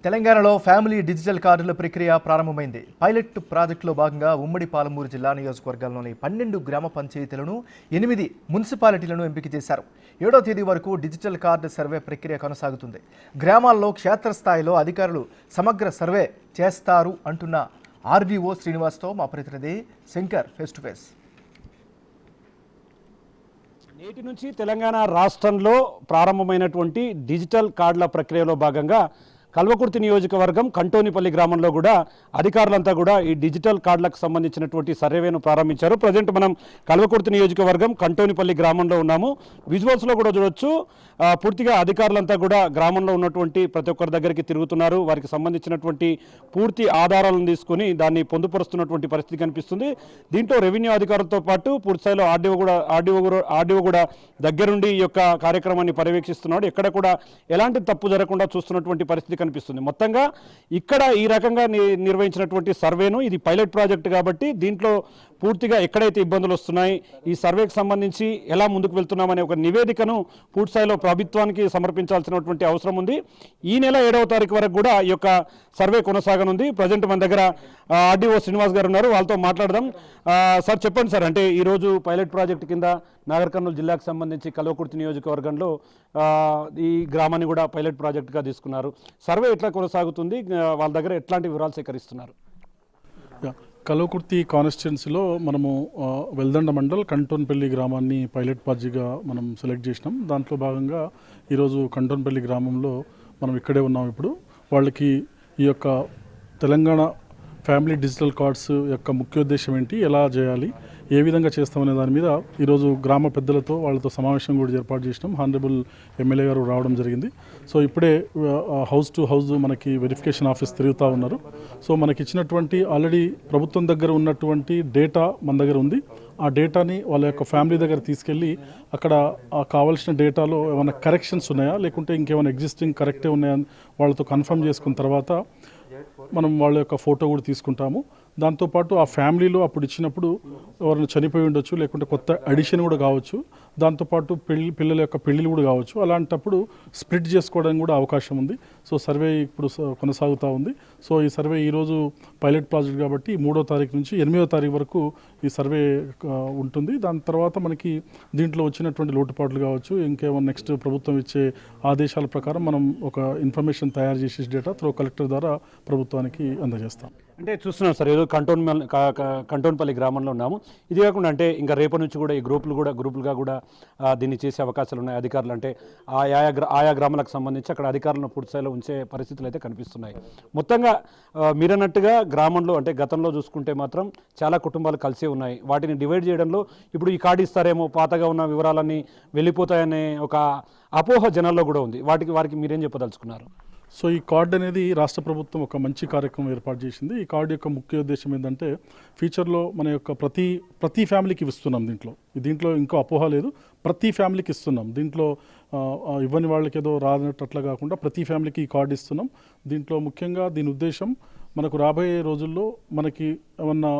తెలంగాణలో family digital కార్డుల ప్రక్రియ ప్రారంభమైంది. పైలట్ ప్రాజెక్టులో భాగంగా ఉమ్మడి పాలమూరు జిల్లా నియోజకవర్గాల్లోని 12 గ్రామ పంచాయతీలను 8 మున్సిపాలిటీలను ఎంపిక చేశారు. 7వ తేదీ వరకు డిజిటల్ కార్డు సర్వే ప్రక్రియ కొనసాగుతుంది. గ్రామాల్లో క్షేత్రస్థాయిలో అధికారులు సమగ్ర సర్వే చేస్తారు అంటున్న ఆర్డీఓ శ్రీనివాస్తో మా ప్రతినిధి శంకర్ ఫేస్ టు ఫేస్. నేటి నుంచి తెలంగాణ రాష్ట్రంలో ప్రారంభమైనటువంటి డిజిటల్ కార్డుల ప్రక్రియలో భాగంగా కల్వకుర్తి నియోజకవర్గం కంటోనిపల్లి గ్రామంలో కూడా అధికారులంతా కూడా ఈ డిజిటల్ కార్డులకు సంబంధించినటువంటి సర్వేను ప్రారంభించారు. ప్రజెంట్ మనం కల్వకుర్తి నియోజకవర్గం కంటోనిపల్లి గ్రామంలో ఉన్నాము. విజువల్స్లో కూడా చూడొచ్చు, పూర్తిగా అధికారులంతా కూడా గ్రామంలో ఉన్నటువంటి ప్రతి ఒక్కరి దగ్గరికి తిరుగుతున్నారు. వారికి సంబంధించినటువంటి పూర్తి ఆధారాలను తీసుకొని దాన్ని పొందుపరుస్తున్నటువంటి పరిస్థితి కనిపిస్తుంది. దీంట్లో రెవెన్యూ అధికారులతో పాటు పూర్తిస్థాయిలో ఆర్డీఓ కూడా దగ్గరుండి ఈ యొక్క కార్యక్రమాన్ని పర్యవేక్షిస్తున్నాడు. ఎక్కడ కూడా ఎలాంటి తప్పు జరగకుండా చూస్తున్నటువంటి పరిస్థితి కనిపిస్తుంది. మొత్తంగా ఇక్కడ ఈ రకంగా నిర్వహించినటువంటి సర్వేను, ఇది పైలట్ ప్రాజెక్ట్ కాబట్టి దీంట్లో పూర్తిగా ఎక్కడైతే ఇబ్బందులు వస్తున్నాయి, ఈ సర్వేకి సంబంధించి ఎలా ముందుకు వెళ్తున్నామనే ఒక నివేదికను పూర్తిస్థాయిలో ప్రభుత్వానికి సమర్పించాల్సినటువంటి అవసరం ఉంది. ఈ నెల 7వ తారీఖు వరకు కూడా ఈ యొక్క సర్వే కొనసాగనుంది. ప్రజెంట్ మన దగ్గర ఆర్డీఓ శ్రీనివాస్ గారు ఉన్నారు, వాళ్ళతో మాట్లాడదాం. సార్ చెప్పండి సార్, అంటే ఈరోజు పైలట్ ప్రాజెక్ట్ కింద నాగర్ కర్నూలు జిల్లాకు సంబంధించి కల్వకుర్తి నియోజకవర్గంలో ఈ గ్రామాన్ని కూడా పైలట్ ప్రాజెక్టుగా తీసుకున్నారు. సర్వే ఎట్లా కొనసాగుతుంది, వాళ్ళ దగ్గర ఎట్లాంటి వివరాలు సేకరిస్తున్నారు? కల్వకుర్తి కాన్స్టిట్యున్సీలో మనము వెల్దండ మండల్ కంటోన్పల్లి గ్రామాన్ని పైలట్ ప్రాజెక్ట్గా మనం సెలెక్ట్ చేసినాం. దాంట్లో భాగంగా ఈరోజు కంటోన్పల్లి గ్రామంలో మనం ఇక్కడే ఉన్నాం. ఇప్పుడు వాళ్ళకి ఈ యొక్క తెలంగాణ ఫ్యామిలీ డిజిటల్ కార్డ్స్ యొక్క ముఖ్యోద్దేశం ఏంటి, ఎలా చేయాలి, ఏ విధంగా చేస్తామనే దాని మీద ఈరోజు గ్రామ పెద్దలతో వాళ్ళతో సమావేశం కూడా ఏర్పాటు చేసినాం. హానరబుల్ ఎమ్మెల్యే గారు రావడం జరిగింది. సో ఇప్పుడే హౌస్ టు హౌస్ మనకి వెరిఫికేషన్ ఆఫీస్ తిరుగుతూ ఉన్నారు. సో మనకి ఇచ్చినటువంటి ఆల్రెడీ ప్రభుత్వం దగ్గర ఉన్నటువంటి డేటా మన దగ్గర ఉంది. ఆ డేటాని వాళ్ళ యొక్క ఫ్యామిలీ దగ్గర తీసుకెళ్ళి అక్కడ కావాల్సిన డేటాలో ఏమైనా కరెక్షన్స్ ఉన్నాయా, లేకుంటే ఇంకేమైనా ఎగ్జిస్టింగ్ కరెక్టే ఉన్నాయా వాళ్ళతో కన్ఫర్మ్ చేసుకున్న తర్వాత మనం వాళ్ళ యొక్క ఫోటో కూడా తీసుకుంటాము. దాంతోపాటు ఆ ఫ్యామిలీలో అప్పుడు ఇచ్చినప్పుడు ఎవరైనా చనిపోయి ఉండొచ్చు, లేకుంటే కొత్త అడిషన్ కూడా కావచ్చు, దాంతోపాటు పిల్లల యొక్క పెళ్ళిళ్ళు కూడా కావచ్చు. అలాంటప్పుడు స్ప్లిట్ చేసుకోవడానికి కూడా అవకాశం ఉంది. సో సర్వే ఇప్పుడు కొనసాగుతూ ఉంది. సో ఈ సర్వే ఈరోజు పైలట్ ప్రాజెక్ట్ కాబట్టి 3వ తారీఖు నుంచి 8వ తారీఖు వరకు ఈ సర్వే ఉంటుంది. దాని తర్వాత మనకి దీంట్లో వచ్చినటువంటి లోటుపాట్లు కావచ్చు, ఇంకేమో నెక్స్ట్ ప్రభుత్వం ఇచ్చే ఆదేశాల ప్రకారం మనం ఒక ఇన్ఫర్మేషన్ తయారు చేసే డేటా త్రూ కలెక్టర్ ద్వారా ప్రభుత్వానికి అందజేస్తాం. అంటే చూస్తున్నాం సార్, ఏదో కంటోన్పల్లి గ్రామంలో ఉన్నాము. ఇది కాకుండా అంటే ఇంకా రేపటి నుంచి కూడా ఈ గ్రూపులుగా కూడా దీన్ని చేసే అవకాశాలు ఉన్నాయి. అధికారులు అంటే ఆయా గ్రామాలకు సంబంధించి అక్కడ అధికారులను పూర్తిస్థాయిలో ఉంచే పరిస్థితులు అయితే కనిపిస్తున్నాయి. మొత్తంగా మీరన్నట్టుగా గ్రామంలో అంటే గతంలో చూసుకుంటే మాత్రం చాలా కుటుంబాలు కలిసే ఉన్నాయి. వాటిని డివైడ్ చేయడంలో ఇప్పుడు ఈ కార్డు ఇస్తారేమో, పాతగా ఉన్న వివరాలన్నీ వెళ్ళిపోతాయనే ఒక అపోహ జనాల్లో కూడా ఉంది. వారికి మీరేం చెప్పదలుచుకున్నారు? సో ఈ కార్డు అనేది రాష్ట్ర ప్రభుత్వం ఒక మంచి కార్యక్రమం ఏర్పాటు చేసింది. ఈ కార్డు యొక్క ముఖ్య ఉద్దేశం ఏంటంటే ఫ్యూచర్లో మన యొక్క ప్రతి ఫ్యామిలీకి ఇస్తున్నాం. దీంట్లో ఇంకో అపోహ లేదు, ప్రతి ఫ్యామిలీకి ఇస్తున్నాం. దీంట్లో ఇవ్వని వాళ్ళకి ఏదో రానట్లా కాకుండా ప్రతి ఫ్యామిలీకి ఈ కార్డు ఇస్తున్నాం. దీంట్లో ముఖ్యంగా దీని ఉద్దేశం మనకు రాబోయే రోజుల్లో మనకి ఏమన్నా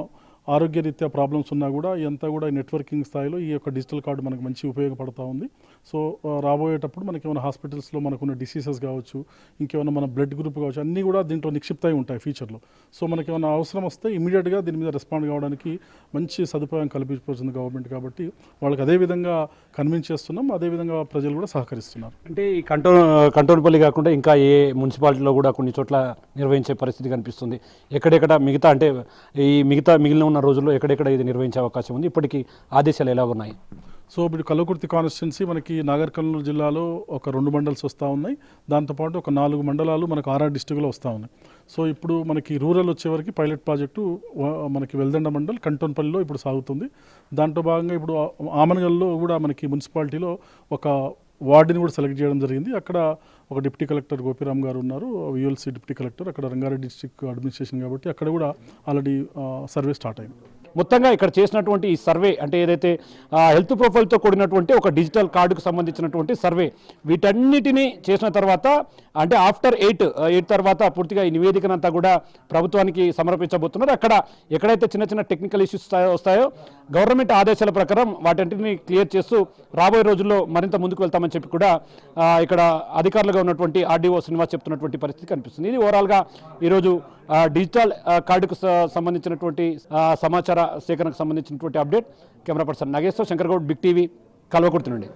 ఆరోగ్యరీత్యా ప్రాబ్లమ్స్ ఉన్నా కూడా ఇదంతా కూడా నెట్వర్కింగ్ స్థాయిలో ఈ యొక్క డిజిటల్ కార్డు మనకు మంచి ఉపయోగపడుతూ ఉంది. సో రాబోయేటప్పుడు మనకి ఏమైనా హాస్పిటల్స్లో మనకున్న డిసీజెస్ కావచ్చు, ఇంకేమైనా మన బ్లడ్ గ్రూప్ కావచ్చు, అన్నీ కూడా దీంట్లో నిక్షిప్తమై ఉంటాయి ఫ్యూచర్లో. సో మనకి ఏమైనా అవసరం వస్తే ఇమీడియట్గా దీని మీద రెస్పాండ్ కావడానికి మంచి సదుపాయం కల్పించబోతుంది గవర్నమెంట్. కాబట్టి వాళ్ళకి అదేవిధంగా కన్విన్స్ చేస్తున్నాం, అదేవిధంగా ప్రజలు కూడా సహకరిస్తున్నారు. అంటే ఈ కంటోన్పల్లి కాకుండా ఇంకా ఏ మున్సిపాలిటీలో కూడా కొన్ని చోట్ల నిర్వహించే పరిస్థితి కనిపిస్తుంది. ఎక్కడెక్కడ మిగిలిన ఉన్న రోజుల్లో ఎక్కడెక్కడ ఇది నిర్వహించే అవకాశం ఉంది? ఇప్పటికీ ఆదేశాలు ఎలా ఉన్నాయి? సో ఇప్పుడు కల్వకుర్తి కాన్స్టిట్యున్సీ మనకి నాగర్ కర్నూలు జిల్లాలో ఒక 2 మండల్స్ వస్తూ ఉన్నాయి. దాంతోపాటు ఒక 4 మండలాలు మనకు ఆర్ఆర్ డిస్టిక్లో వస్తూ ఉన్నాయి. సో ఇప్పుడు మనకి రూరల్ వచ్చేవరకు పైలట్ ప్రాజెక్టు మనకి వెల్దండ మండల్ కంటోన్పల్లిలో ఇప్పుడు సాగుతుంది. దాంట్లో భాగంగా ఇప్పుడు ఆమనగల్లో కూడా మనకి మున్సిపాలిటీలో ఒక వార్డుని కూడా సెలెక్ట్ చేయడం జరిగింది. అక్కడ ఒక డిప్యూటీ కలెక్టర్ గోపిరామ్ గారు ఉన్నారు, విఎల్సీ డిప్యూటీ కలెక్టర్, అక్కడ రంగారెడ్డి డిస్ట్రిక్ట్ అడ్మినిస్ట్రేషన్ కాబట్టి అక్కడ కూడా ఆల్రెడీ సర్వే స్టార్ట్ అయింది. మొత్తంగా ఇక్కడ చేసినటువంటి ఈ సర్వే అంటే ఏదైతే హెల్త్ ప్రొఫైల్తో కూడినటువంటి ఒక డిజిటల్ కార్డుకు సంబంధించినటువంటి సర్వే వీటన్నిటిని చేసిన తర్వాత అంటే ఆఫ్టర్ 8 తర్వాత పూర్తిగా ఈ నివేదికనంతా కూడా ప్రభుత్వానికి సమర్పించబోతున్నారు. అక్కడ ఎక్కడైతే చిన్న చిన్న టెక్నికల్ ఇష్యూస్ వస్తాయో గవర్నమెంట్ ఆదేశాల ప్రకారం వాటన్నిటిని క్లియర్ చేస్తూ రాబోయే రోజుల్లో మరింత ముందుకు వెళ్తామని చెప్పి కూడా ఇక్కడ అధికారులుగా ఉన్నటువంటి ఆర్డీఓ శ్రీనివాస్ చెప్తున్నటువంటి పరిస్థితి కనిపిస్తుంది. ఇది ఓవరాల్గా ఈరోజు డిజిటల్ కార్డుకు సంబంధించినటువంటి సమాచార సేకరణకు సంబంధించినటువంటి update. Camera person Nageshwar, Shankar Goud, big TV, Kalwakurthy నుండి.